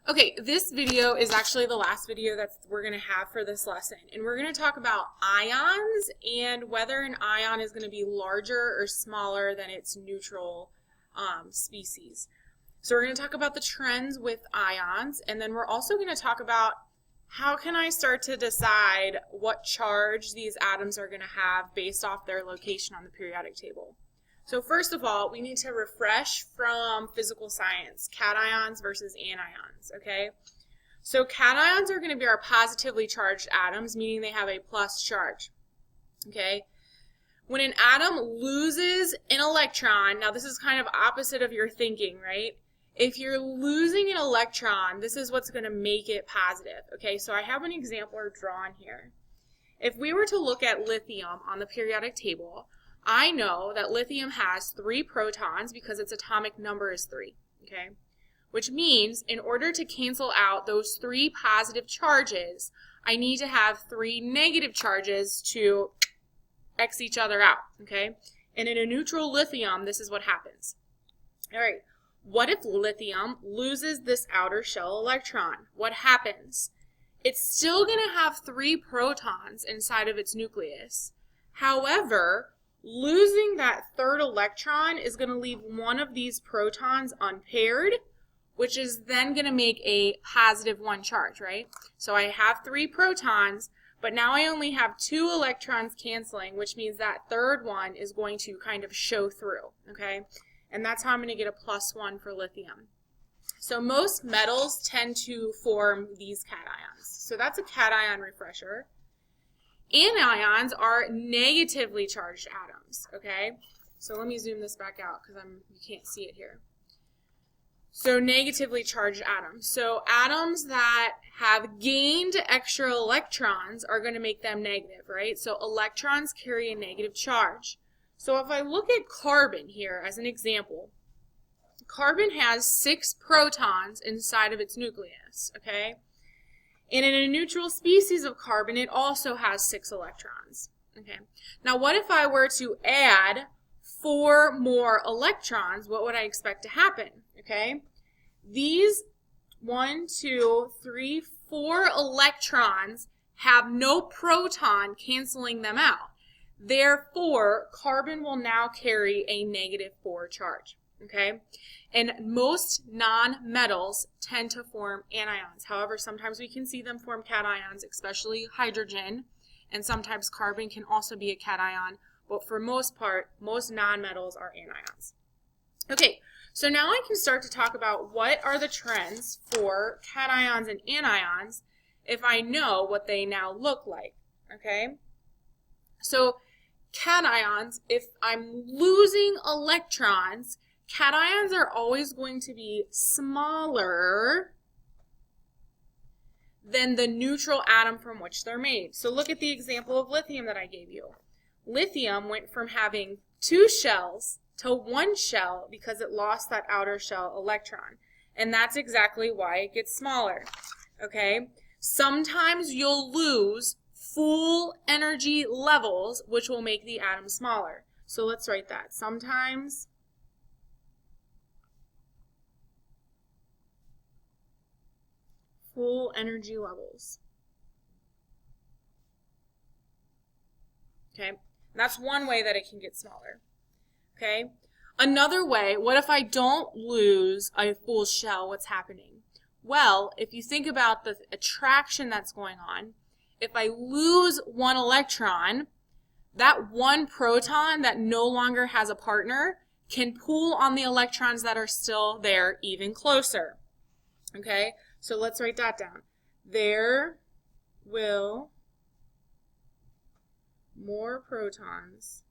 Okay, this video is actually the last video that we're going to have for this lesson. And we're going to talk about ions and whether an ion is going to be larger or smaller than its neutral species. So we're going to talk about the trends with ions, and then we're also going to talk about how can I start to decide what charge these atoms are going to have based off their location on the periodic table. So first of all, we need to refresh from physical science, cations versus anions, okay? So cations are going to be our positively charged atoms, meaning they have a plus charge, okay? When an atom loses an electron, now this is kind of opposite of your thinking, right? If you're losing an electron, this is what's going to make it positive, okay? So I have an example drawn here. If we were to look at lithium on the periodic table, I know that lithium has 3 protons because its atomic number is 3, okay? Which means in order to cancel out those 3 positive charges, I need to have 3 negative charges to X each other out, okay? And in a neutral lithium, this is what happens. All right, what if lithium loses this outer shell electron? What happens? It's still going to have 3 protons inside of its nucleus. However, losing that third electron is going to leave one of these protons unpaired, which is then going to make a positive 1 charge, right? So I have 3 protons, but now I only have 2 electrons canceling, which means that third one is going to kind of show through, okay? And that's how I'm going to get a +1 for lithium. So most metals tend to form these cations. So that's a cation refresher. Anions are negatively charged atoms, okay? So let me zoom this back out because you can't see it here. So negatively charged atoms. So atoms that have gained extra electrons are going to make them negative, right? So electrons carry a negative charge. So if I look at carbon here as an example, carbon has 6 protons inside of its nucleus, okay? And in a neutral species of carbon, it also has 6 electrons. Okay. Now, what if I were to add 4 more electrons? What would I expect to happen? Okay. These 1, 2, 3, 4 electrons have no proton canceling them out. Therefore, carbon will now carry a -4 charge. Okay. And most non-metals tend to form anions. However, sometimes we can see them form cations, especially hydrogen, and sometimes carbon can also be a cation, but for most part, most non-metals are anions. Okay, so now I can start to talk about what are the trends for cations and anions if I know what they now look like, okay? So cations, if I'm losing electrons, cations are always going to be smaller than the neutral atom from which they're made. So look at the example of lithium that I gave you. Lithium went from having 2 shells to 1 shell because it lost that outer shell electron. And that's exactly why it gets smaller. Okay? Sometimes you'll lose full energy levels, which will make the atom smaller. So let's write that. Sometimes full energy levels. Okay, that's one way that it can get smaller. Okay, another way, what if I don't lose a full shell? What's happening? Well, if you think about the attraction that's going on, if I lose 1 electron, that 1 proton that no longer has a partner can pull on the electrons that are still there even closer. Okay, so let's write that down. There will more protons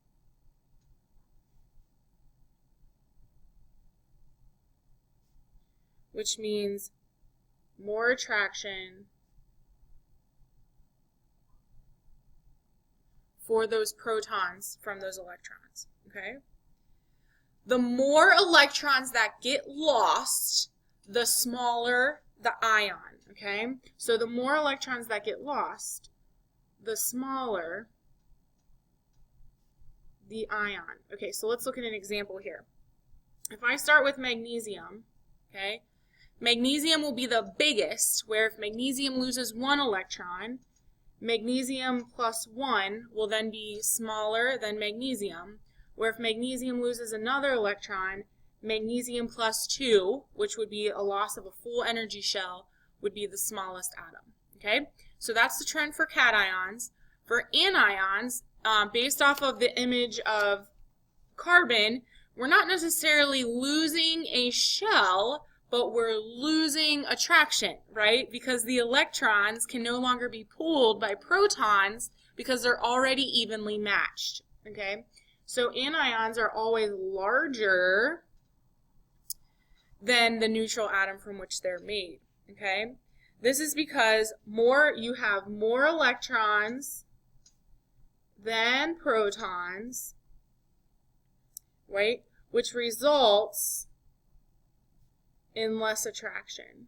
which means more attraction for those protons from those electrons, okay? The more electrons that get lost, the smaller the ion, okay? So the more electrons that get lost, the smaller the ion. Okay, so let's look at an example here. If I start with magnesium, okay, Magnesium will be the biggest, where if magnesium loses 1 electron, magnesium plus 1 will then be smaller than magnesium, where if magnesium loses another electron, magnesium plus 2, which would be a loss of a full energy shell, would be the smallest atom. Okay, so that's the trend for cations. For anions, based off of the image of carbon, we're not necessarily losing a shell, but we're losing attraction, right? Because the electrons can no longer be pulled by protons because they're already evenly matched, okay? So anions are always larger than the neutral atom from which they're made, okay? This is because you have more electrons than protons, right? Which results in less attraction,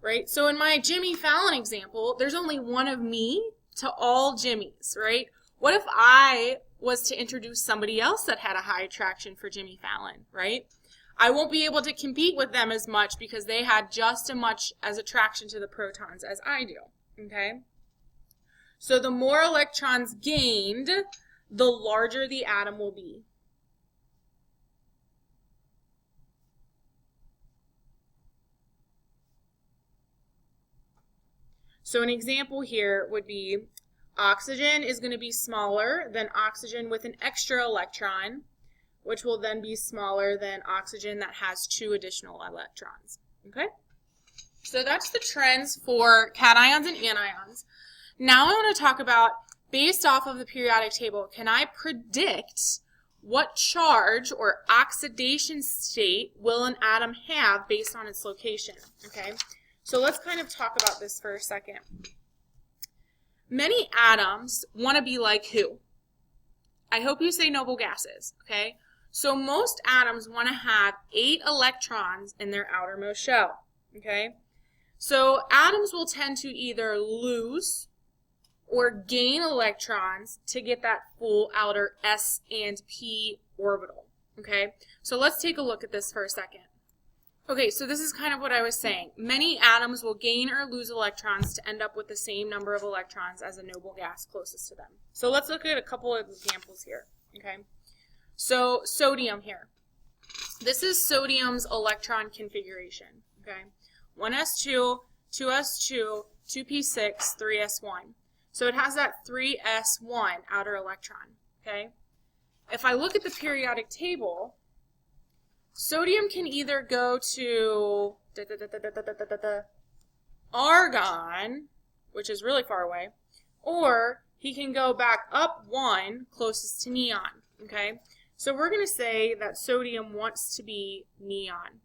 right? So in my Jimmy Fallon example, there's only one of me to all Jimmys, right? What if I was to introduce somebody else that had a high attraction for Jimmy Fallon, right? I won't be able to compete with them as much because they had just as much as attraction to the protons as I do, okay? So the more electrons gained, the larger the atom will be. So an example here would be oxygen is going to be smaller than oxygen with an extra electron, which will then be smaller than oxygen that has 2 additional electrons. Okay? So that's the trends for cations and anions. Now I want to talk about, based off of the periodic table, can I predict what charge or oxidation state will an atom have based on its location? Okay? So let's kind of talk about this for a second. Many atoms want to be like who? I hope you say noble gases, okay? So most atoms want to have 8 electrons in their outermost shell, okay? So atoms will tend to either lose or gain electrons to get that full outer s and p orbital, okay? So let's take a look at this for a second. Okay, so this is kind of what I was saying. Many atoms will gain or lose electrons to end up with the same number of electrons as a noble gas closest to them. So let's look at a couple of examples here, okay? So sodium here. This is sodium's electron configuration, okay? 1s2, 2s2, 2p6, 3s1. So it has that 3s1 outer electron, okay? If I look at the periodic table, sodium can either go to argon, which is really far away, or he can go back up 1 closest to neon, okay? So we're going to say that sodium wants to be neon,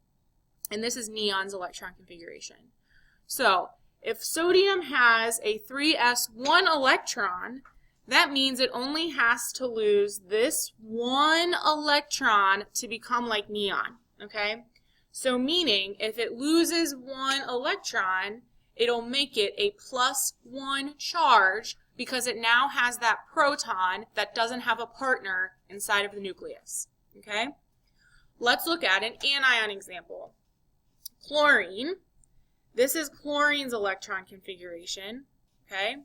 and this is neon's electron configuration. So if sodium has a 3s1 electron, that means it only has to lose this 1 electron to become like neon, okay? So meaning, if it loses 1 electron, it'll make it a +1 charge because it now has that proton that doesn't have a partner inside of the nucleus, okay? Let's look at an anion example. Chlorine. This is chlorine's electron configuration, okay?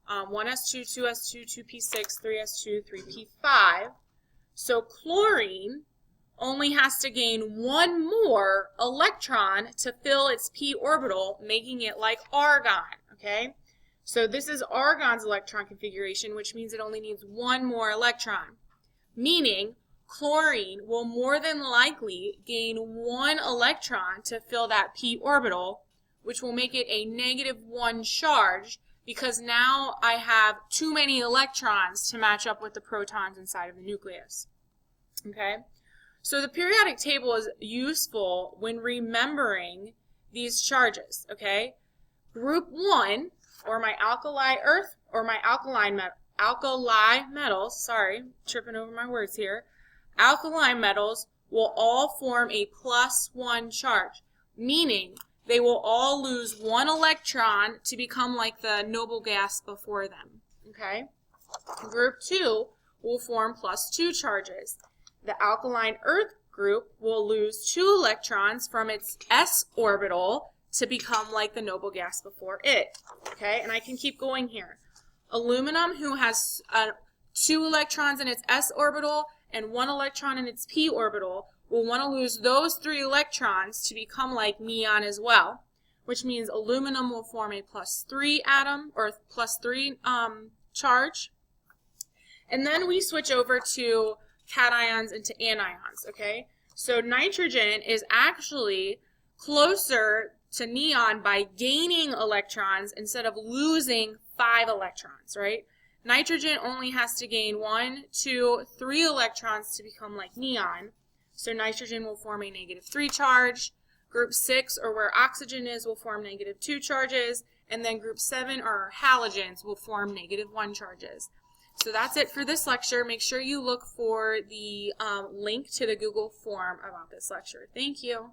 1s2, 2s2, 2p6, 3s2, 3p5. So chlorine only has to gain 1 more electron to fill its p orbital, making it like argon, okay? So this is argon's electron configuration, which means it only needs 1 more electron, meaning chlorine will more than likely gain 1 electron to fill that p orbital, which will make it a -1 charge, because now I have too many electrons to match up with the protons inside of the nucleus, okay? So the periodic table is useful when remembering these charges, okay? Group 1, or my alkali earth, or my alkali metals, sorry, tripping over my words here, alkali metals will all form a +1 charge, meaning they will all lose 1 electron to become like the noble gas before them, okay? Group 2 will form +2 charges. The alkaline earth group will lose 2 electrons from its s orbital to become like the noble gas before it. Okay, and I can keep going here. Aluminum, who has 2 electrons in its s orbital and 1 electron in its p orbital, will want to lose those 3 electrons to become like neon as well, which means aluminum will form a +3 atom, or +3 charge. And then we switch over to cations and to anions, okay? So nitrogen is actually closer to neon by gaining electrons instead of losing 5 electrons, right? Nitrogen only has to gain 1, 2, 3 electrons to become like neon. So nitrogen will form a -3 charge. Group 6, or where oxygen is, will form -2 charges. And then group 7, or halogens, will form -1 charges. So that's it for this lecture. Make sure you look for the link to the Google form about this lecture. Thank you.